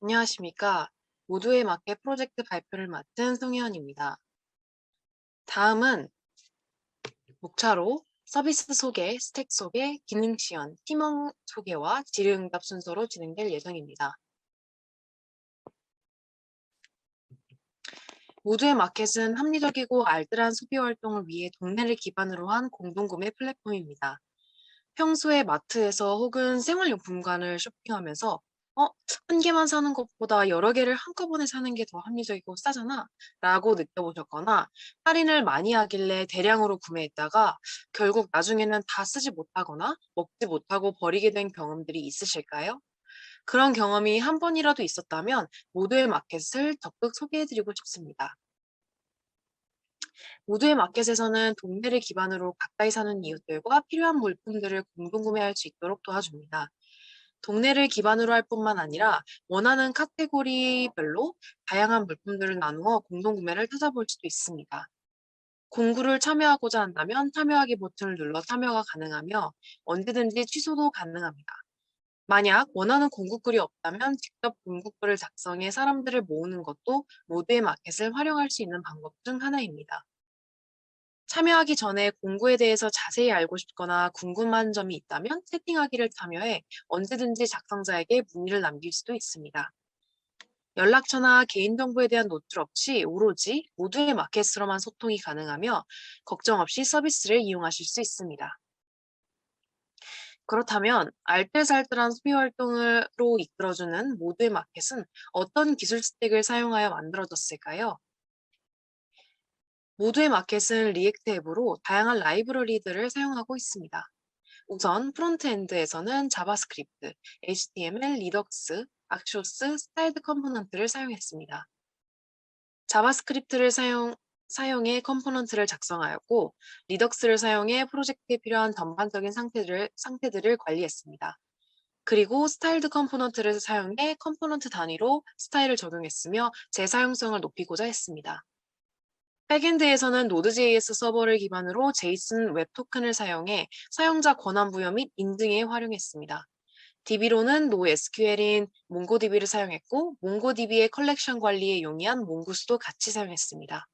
안녕하십니까. 모두에 맞게 프로젝트 발표를 맡은 송혜연입니다. 다음은 목차로 서비스 소개, 스택 소개, 기능 지원, 팀원 소개와 질의응답 순서로 진행될 예정입니다. 모두의 마켓은 합리적이고 알뜰한 소비 활동을 위해 동네를 기반으로 한 공동구매 플랫폼입니다. 평소에 마트에서 혹은 생활용품관을 쇼핑하면서 어, 한 개만 사는 것보다 여러 개를 한꺼번에 사는 게 더 합리적이고 싸잖아 라고 느껴보셨거나 할인을 많이 하길래 대량으로 구매했다가 결국 나중에는 다 쓰지 못하거나 먹지 못하고 버리게 된 경험들이 있으실까요? 그런 경험이 한 번이라도 있었다면 모두의 마켓을 적극 소개해드리고 싶습니다. 모두의 마켓에서는 동네를 기반으로 가까이 사는 이웃들과 필요한 물품들을 공동 구매할 수 있도록 도와줍니다. 동네를 기반으로 할 뿐만 아니라 원하는 카테고리별로 다양한 물품들을 나누어 공동 구매를 찾아볼 수도 있습니다. 공구를 참여하고자 한다면 참여하기 버튼을 눌러 참여가 가능하며 언제든지 취소도 가능합니다. 만약 원하는 공구글이 없다면 직접 공구글을 작성해 사람들을 모으는 것도 모두의 마켓을 활용할 수 있는 방법 중 하나입니다. 참여하기 전에 공구에 대해서 자세히 알고 싶거나 궁금한 점이 있다면 채팅하기를 참여해 언제든지 작성자에게 문의를 남길 수도 있습니다. 연락처나 개인정보에 대한 노출 없이 오로지 모두의 마켓으로만 소통이 가능하며 걱정 없이 서비스를 이용하실 수 있습니다. 그렇다면 알뜰살뜰한 소비 활동으로 이끌어주는 모두의 마켓은 어떤 기술 스택을 사용하여 만들어졌을까요? 모두의 마켓은 리액트 앱으로 다양한 라이브러리들을 사용하고 있습니다. 우선 프론트엔드에서는 자바스크립트, HTML, 리덕스, 악쇼스, 스타일드 컴포넌트를 사용했습니다. 자바스크립트를 사용해 컴포넌트를 작성하였고, 리덕스를 사용해 프로젝트에 필요한 전반적인 상태들을 관리했습니다. 그리고 스타일드 컴포넌트를 사용해 컴포넌트 단위로 스타일을 적용했으며 재사용성을 높이고자 했습니다. 백엔드에서는 Node.js 서버를 기반으로 JSON 웹 토큰을 사용해 사용자 권한 부여 및 인증에 활용했습니다. DB로는 NoSQL인 몽고DB를 사용했고, 몽고DB의 컬렉션 관리에 용이한 몽구스도 같이 사용했습니다.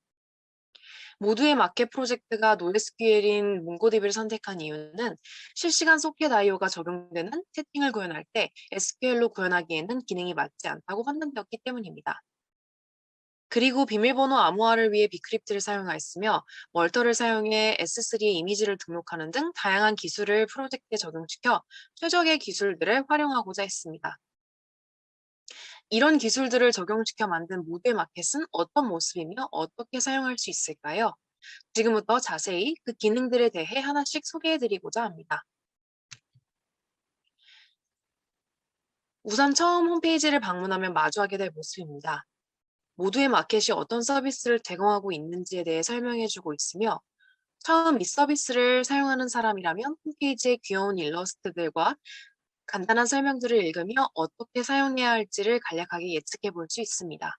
모두의 마켓 프로젝트가 NoSQL인 몽고DB를 선택한 이유는 실시간 소켓 IO가 적용되는 세팅을 구현할 때 SQL로 구현하기에는 기능이 맞지 않다고 판단되었기 때문입니다. 그리고 비밀번호 암호화를 위해 비크립트를 사용하였으며 멀터를 사용해 S3에 이미지를 등록하는 등 다양한 기술을 프로젝트에 적용시켜 최적의 기술들을 활용하고자 했습니다. 이런 기술들을 적용시켜 만든 모두의 마켓은 어떤 모습이며 어떻게 사용할 수 있을까요? 지금부터 자세히 그 기능들에 대해 하나씩 소개해드리고자 합니다. 우선 처음 홈페이지를 방문하면 마주하게 될 모습입니다. 모두의 마켓이 어떤 서비스를 제공하고 있는지에 대해 설명해주고 있으며 처음 이 서비스를 사용하는 사람이라면 홈페이지의 귀여운 일러스트들과 간단한 설명들을 읽으며 어떻게 사용해야 할지를 간략하게 예측해 볼 수 있습니다.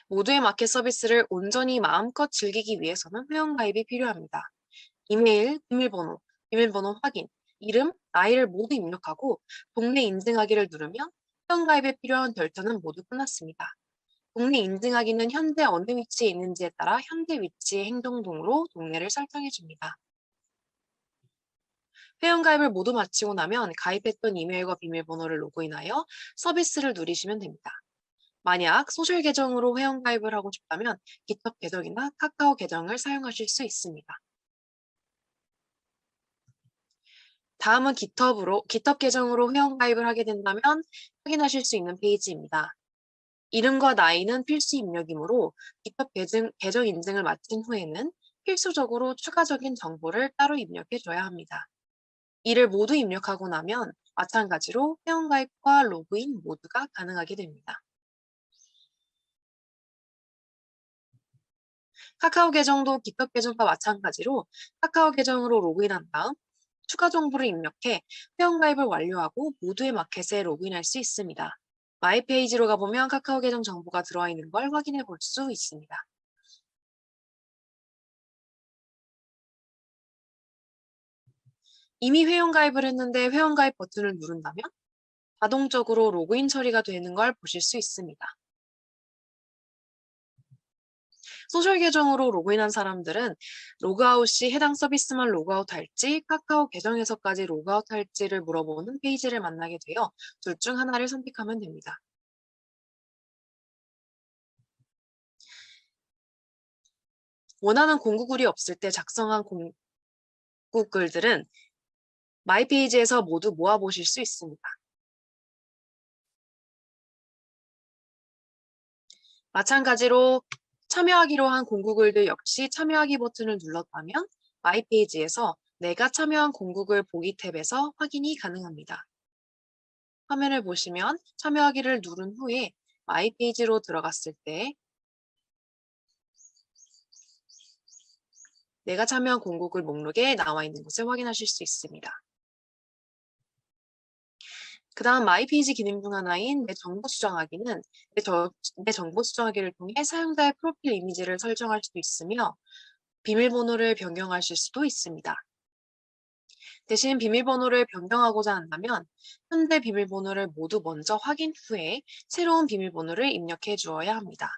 모두의 마켓 서비스를 온전히 마음껏 즐기기 위해서는 회원가입이 필요합니다. 이메일, 비밀번호 확인, 이름, 나이를 모두 입력하고 동네 인증하기를 누르면 회원가입에 필요한 절차는 모두 끝났습니다. 동네 인증하기는 현재 어느 위치에 있는지에 따라 현재 위치의 행정동으로 동네를 설정해 줍니다. 회원가입을 모두 마치고 나면 가입했던 이메일과 비밀번호를 로그인하여 서비스를 누리시면 됩니다. 만약 소셜 계정으로 회원가입을 하고 싶다면 깃허브 계정이나 카카오 계정을 사용하실 수 있습니다. 다음은 깃허브 계정으로 회원가입을 하게 된다면 확인하실 수 있는 페이지입니다. 이름과 나이는 필수 입력이므로 깃허브 계정 인증을 마친 후에는 필수적으로 추가적인 정보를 따로 입력해 줘야 합니다. 이를 모두 입력하고 나면 마찬가지로 회원가입과 로그인 모두가 가능하게 됩니다. 카카오 계정도 깃허브 계정과 마찬가지로 카카오 계정으로 로그인한 다음 추가 정보를 입력해 회원가입을 완료하고 모두의 마켓에 로그인할 수 있습니다. 마이 페이지로 가보면 카카오 계정 정보가 들어와 있는 걸 확인해 볼 수 있습니다. 이미 회원가입을 했는데 회원가입 버튼을 누른다면 자동적으로 로그인 처리가 되는 걸 보실 수 있습니다. 소셜 계정으로 로그인한 사람들은 로그아웃 시 해당 서비스만 로그아웃 할지 카카오 계정에서까지 로그아웃 할지를 물어보는 페이지를 만나게 되어 둘 중 하나를 선택하면 됩니다. 원하는 공구글이 없을 때 작성한 공구글들은 마이 페이지에서 모두 모아보실 수 있습니다. 마찬가지로 참여하기로 한 공구글들 역시 참여하기 버튼을 눌렀다면 마이 페이지에서 내가 참여한 공구글 보기 탭에서 확인이 가능합니다. 화면을 보시면 참여하기를 누른 후에 마이 페이지로 들어갔을 때 내가 참여한 공구글 목록에 나와 있는 것을 확인하실 수 있습니다. 그 다음 마이 페이지 기능 중 하나인 내 정보 수정하기는 내 정보 수정하기를 통해 사용자의 프로필 이미지를 설정할 수도 있으며 비밀번호를 변경하실 수도 있습니다. 대신 비밀번호를 변경하고자 한다면 현재 비밀번호를 모두 먼저 확인 후에 새로운 비밀번호를 입력해 주어야 합니다.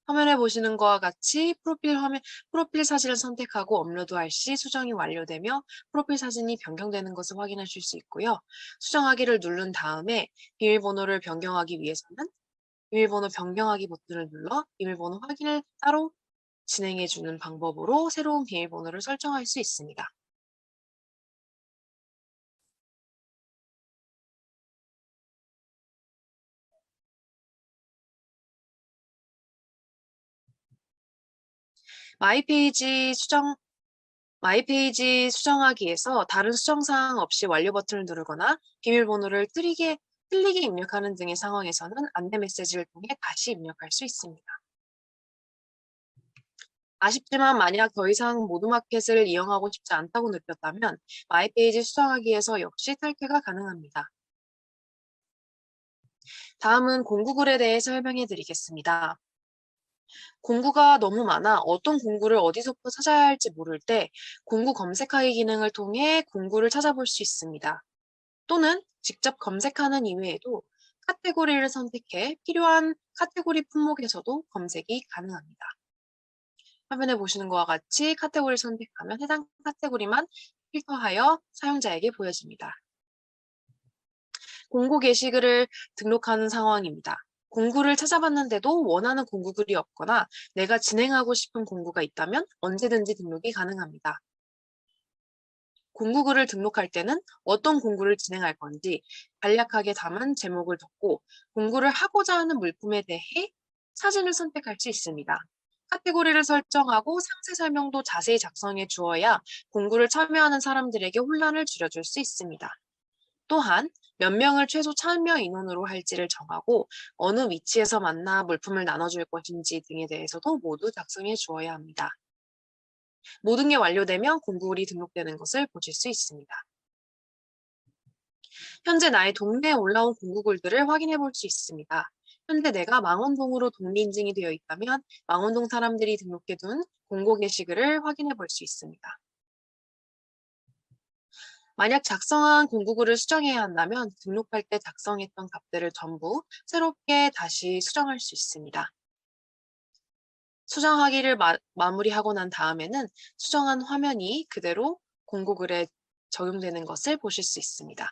화면에 보시는 것과 같이 프로필 사진을 선택하고 업로드할 시 수정이 완료되며 프로필 사진이 변경되는 것을 확인하실 수 있고요. 수정하기를 누른 다음에 비밀번호를 변경하기 위해서는 비밀번호 변경하기 버튼을 눌러 비밀번호 확인을 따로 진행해 주는 방법으로 새로운 비밀번호를 설정할 수 있습니다. 마이페이지 수정하기에서 다른 수정사항 없이 완료 버튼을 누르거나 비밀번호를 틀리게 입력하는 등의 상황에서는 안내 메시지를 통해 다시 입력할 수 있습니다. 아쉽지만 만약 더 이상 모두마켓을 이용하고 싶지 않다고 느꼈다면 마이페이지 수정하기에서 역시 탈퇴가 가능합니다. 다음은 공구글에 대해 설명해 드리겠습니다. 공구가 너무 많아 어떤 공구를 어디서부터 찾아야 할지 모를 때 공구 검색하기 기능을 통해 공구를 찾아볼 수 있습니다. 또는 직접 검색하는 이외에도 카테고리를 선택해 필요한 카테고리 품목에서도 검색이 가능합니다. 화면에 보시는 것과 같이 카테고리를 선택하면 해당 카테고리만 필터하여 사용자에게 보여집니다. 공구 게시글을 등록하는 상황입니다. 공구를 찾아봤는데도 원하는 공구글이 없거나 내가 진행하고 싶은 공구가 있다면 언제든지 등록이 가능합니다. 공구글을 등록할 때는 어떤 공구를 진행할 건지 간략하게 담은 제목을 적고 공구를 하고자 하는 물품에 대해 사진을 선택할 수 있습니다. 카테고리를 설정하고 상세 설명도 자세히 작성해 주어야 공구를 참여하는 사람들에게 혼란을 줄여줄 수 있습니다. 또한 몇 명을 최소 참여 인원으로 할지를 정하고 어느 위치에서 만나 물품을 나눠줄 것인지 등에 대해서도 모두 작성해 주어야 합니다. 모든 게 완료되면 공구글이 등록되는 것을 보실 수 있습니다. 현재 나의 동네에 올라온 공구글들을 확인해 볼 수 있습니다. 현재 내가 망원동으로 동네 인증이 되어 있다면 망원동 사람들이 등록해둔 공고 게시글을 확인해 볼 수 있습니다. 만약 작성한 공구글을 수정해야 한다면 등록할 때 작성했던 값들을 전부 새롭게 다시 수정할 수 있습니다. 수정하기를 마무리하고 난 다음에는 수정한 화면이 그대로 공구글에 적용되는 것을 보실 수 있습니다.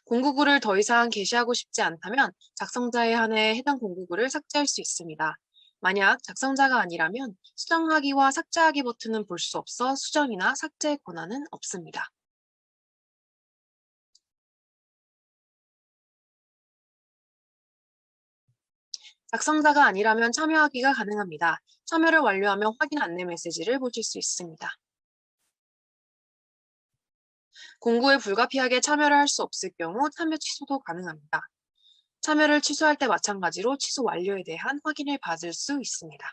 공구글을 더 이상 게시하고 싶지 않다면 작성자에 한해 해당 공구글을 삭제할 수 있습니다. 만약 작성자가 아니라면 수정하기와 삭제하기 버튼은 볼 수 없어 수정이나 삭제 권한은 없습니다. 작성자가 아니라면 참여하기가 가능합니다. 참여를 완료하면 확인 안내 메시지를 보실 수 있습니다. 공구에 불가피하게 참여를 할 수 없을 경우 참여 취소도 가능합니다. 참여를 취소할 때 마찬가지로 취소 완료에 대한 확인을 받을 수 있습니다.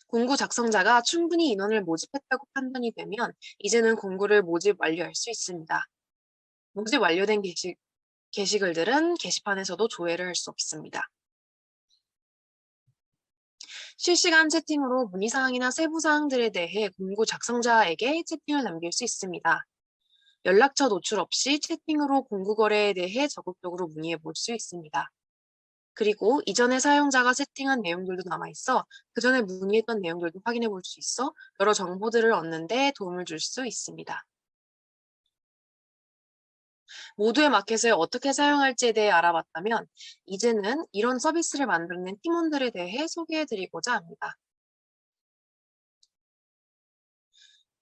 공구 작성자가 충분히 인원을 모집했다고 판단이 되면 이제는 공구를 모집 완료할 수 있습니다. 모집 완료된 게시글들은 게시판에서도 조회를 할 수 없습니다. 실시간 채팅으로 문의사항이나 세부사항들에 대해 공고 작성자에게 채팅을 남길 수 있습니다. 연락처 노출 없이 채팅으로 공구 거래에 대해 적극적으로 문의해 볼 수 있습니다. 그리고 이전에 사용자가 세팅한 내용들도 남아있어 그 전에 문의했던 내용들도 확인해 볼 수 있어 여러 정보들을 얻는 데 도움을 줄 수 있습니다. 모두의 마켓을 어떻게 사용할지에 대해 알아봤다면 이제는 이런 서비스를 만드는 팀원들에 대해 소개해 드리고자 합니다.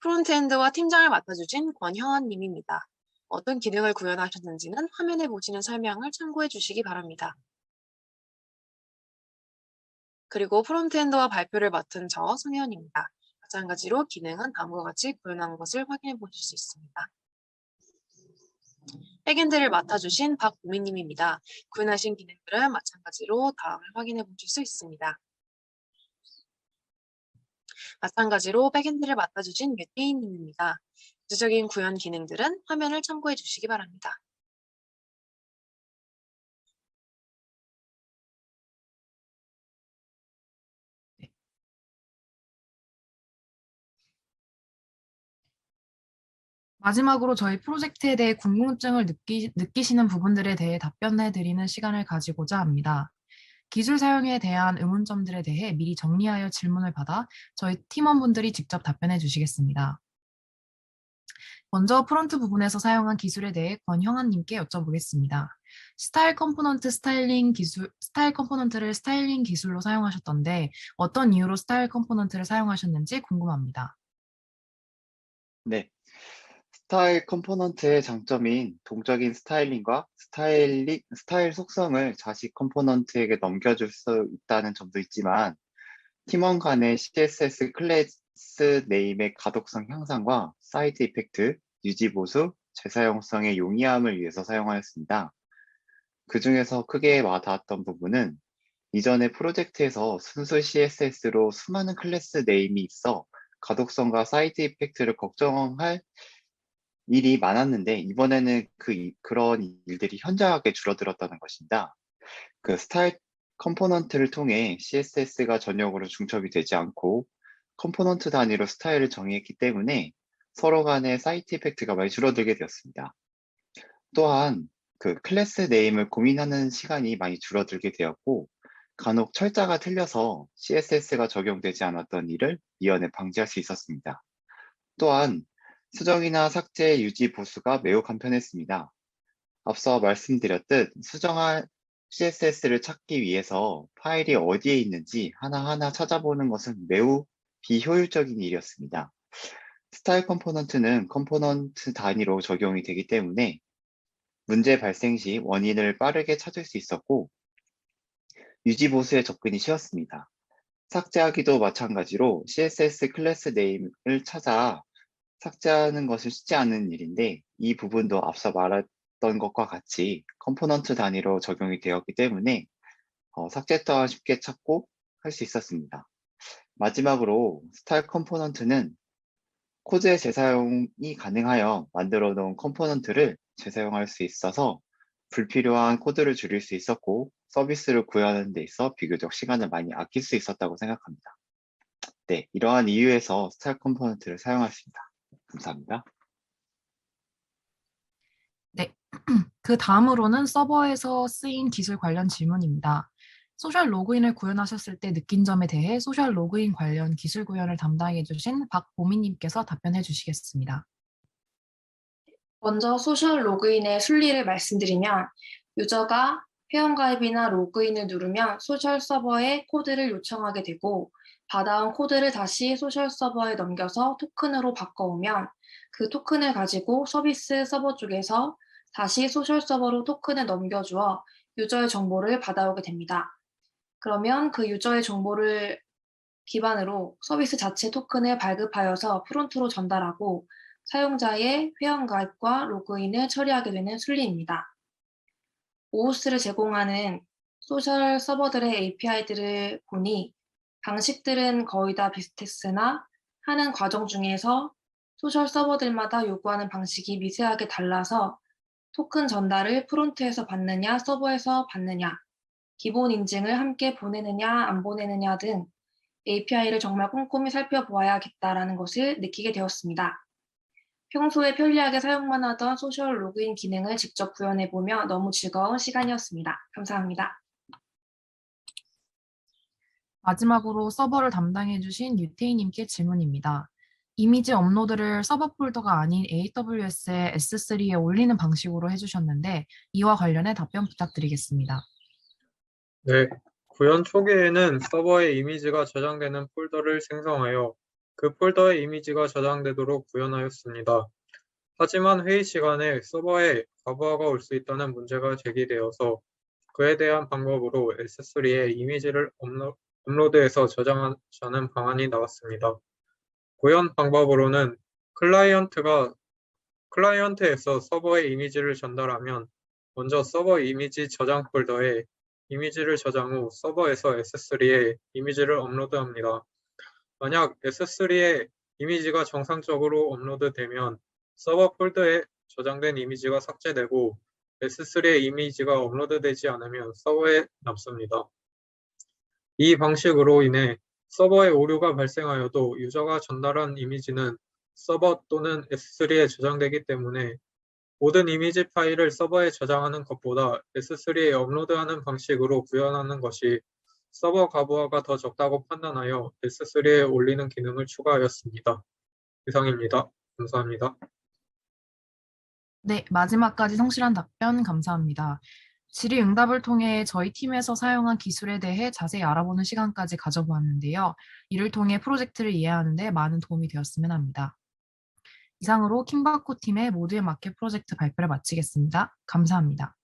프론트엔드와 팀장을 맡아주신 권형원 님입니다. 어떤 기능을 구현하셨는지는 화면에 보시는 설명을 참고해 주시기 바랍니다. 그리고 프론트엔드와 발표를 맡은 저 손혜원입니다. 마찬가지로 기능은 다음과 같이 구현한 것을 확인해 보실 수 있습니다. 백엔드를 맡아주신 박보미님입니다. 구현하신 기능들은 마찬가지로 다음을 확인해 보실 수 있습니다. 마찬가지로 백엔드를 맡아주신 유태인님입니다. 구체적인 구현 기능들은 화면을 참고해 주시기 바랍니다. 마지막으로 저희 프로젝트에 대해 궁금증을 느끼시는 부분들에 대해 답변해 드리는 시간을 가지고자 합니다. 기술 사용에 대한 의문점들에 대해 미리 정리하여 질문을 받아 저희 팀원분들이 직접 답변해 주시겠습니다. 먼저 프론트 부분에서 사용한 기술에 대해 권형아님께 여쭤보겠습니다. 스타일 컴포넌트를 스타일링 기술로 사용하셨던데 어떤 이유로 스타일 컴포넌트를 사용하셨는지 궁금합니다. 네. 스타일 컴포넌트의 장점인 동적인 스타일링과 스타일 속성을 자식 컴포넌트에게 넘겨줄 수 있다는 점도 있지만, 팀원 간의 CSS 클래스 네임의 가독성 향상과 사이드 이펙트, 유지 보수, 재사용성의 용이함을 위해서 사용하였습니다. 그 중에서 크게 와닿았던 부분은 이전의 프로젝트에서 순수 CSS로 수많은 클래스 네임이 있어 가독성과 사이드 이펙트를 걱정할 일이 많았는데, 이번에는 그런 일들이 현저하게 줄어들었다는 것입니다. 그 스타일 컴포넌트를 통해 CSS가 전역으로 중첩이 되지 않고 컴포넌트 단위로 스타일을 정의했기 때문에 서로 간의 사이트 이펙트가 많이 줄어들게 되었습니다. 또한 그 클래스 네임을 고민하는 시간이 많이 줄어들게 되었고, 간혹 철자가 틀려서 CSS가 적용되지 않았던 일을 미연에 방지할 수 있었습니다. 또한 수정이나 삭제, 유지, 보수가 매우 간편했습니다. 앞서 말씀드렸듯 수정할 CSS를 찾기 위해서 파일이 어디에 있는지 하나하나 찾아보는 것은 매우 비효율적인 일이었습니다. 스타일 컴포넌트는 컴포넌트 단위로 적용이 되기 때문에 문제 발생 시 원인을 빠르게 찾을 수 있었고, 유지 보수에 접근이 쉬웠습니다. 삭제하기도 마찬가지로 CSS 클래스 네임을 찾아 삭제하는 것은 쉽지 않은 일인데, 이 부분도 앞서 말했던 것과 같이 컴포넌트 단위로 적용이 되었기 때문에 삭제 또한 쉽게 찾고 할 수 있었습니다. 마지막으로 스타일 컴포넌트는 코드의 재사용이 가능하여 만들어 놓은 컴포넌트를 재사용할 수 있어서 불필요한 코드를 줄일 수 있었고, 서비스를 구현하는 데 있어 비교적 시간을 많이 아낄 수 있었다고 생각합니다. 네, 이러한 이유에서 스타일 컴포넌트를 사용했습니다. 감사합니다. 네. 그 다음으로는 서버에서 쓰인 기술 관련 질문입니다. 소셜 로그인을 구현하셨을 때 느낀 점에 대해 소셜 로그인 관련 기술 구현을 담당해 주신 박보미님께서 답변해 주시겠습니다. 먼저 소셜 로그인의 순리를 말씀드리면, 유저가 회원가입이나 로그인을 누르면 소셜 서버에 코드를 요청하게 되고, 받아온 코드를 다시 소셜 서버에 넘겨서 토큰으로 바꿔오면 그 토큰을 가지고 서비스 서버 쪽에서 다시 소셜 서버로 토큰을 넘겨주어 유저의 정보를 받아오게 됩니다. 그러면 그 유저의 정보를 기반으로 서비스 자체 토큰을 발급하여서 프론트로 전달하고 사용자의 회원가입과 로그인을 처리하게 되는 순리입니다. OOS를 제공하는 소셜 서버들의 API들을 보니 방식들은 거의 다 비슷했으나 하는 과정 중에서 소셜 서버들마다 요구하는 방식이 미세하게 달라서 토큰 전달을 프론트에서 받느냐 서버에서 받느냐, 기본 인증을 함께 보내느냐 안 보내느냐 등 API를 정말 꼼꼼히 살펴보아야겠다라는 것을 느끼게 되었습니다. 평소에 편리하게 사용만 하던 소셜 로그인 기능을 직접 구현해보며 너무 즐거운 시간이었습니다. 감사합니다. 마지막으로 서버를 담당해주신 유태희님께 질문입니다. 이미지 업로드를 서버 폴더가 아닌 AWS의 S3에 올리는 방식으로 해주셨는데 이와 관련해 답변 부탁드리겠습니다. 네, 구현 초기에는 서버에 이미지가 저장되는 폴더를 생성하여 그 폴더에 이미지가 저장되도록 구현하였습니다. 하지만 회의 시간에 서버에 과부하가 올 수 있다는 문제가 제기되어서 그에 대한 방법으로 S3에 이미지를 업로드해서 저장하자는 방안이 나왔습니다. 구현 방법으로는 클라이언트에서 서버에 이미지를 전달하면 먼저 서버 이미지 저장 폴더에 이미지를 저장 후 서버에서 S3에 이미지를 업로드합니다. 만약 S3에 이미지가 정상적으로 업로드되면 서버 폴더에 저장된 이미지가 삭제되고 S3에 이미지가 업로드되지 않으면 서버에 남습니다. 이 방식으로 인해 서버에 오류가 발생하여도 유저가 전달한 이미지는 서버 또는 S3에 저장되기 때문에 모든 이미지 파일을 서버에 저장하는 것보다 S3에 업로드하는 방식으로 구현하는 것이 서버 과부하가 더 적다고 판단하여 S3에 올리는 기능을 추가하였습니다. 이상입니다. 감사합니다. 네, 마지막까지 성실한 답변 감사합니다. 질의응답을 통해 저희 팀에서 사용한 기술에 대해 자세히 알아보는 시간까지 가져보았는데요. 이를 통해 프로젝트를 이해하는 데 많은 도움이 되었으면 합니다. 이상으로 킹바코 팀의 모두의 마켓 프로젝트 발표를 마치겠습니다. 감사합니다.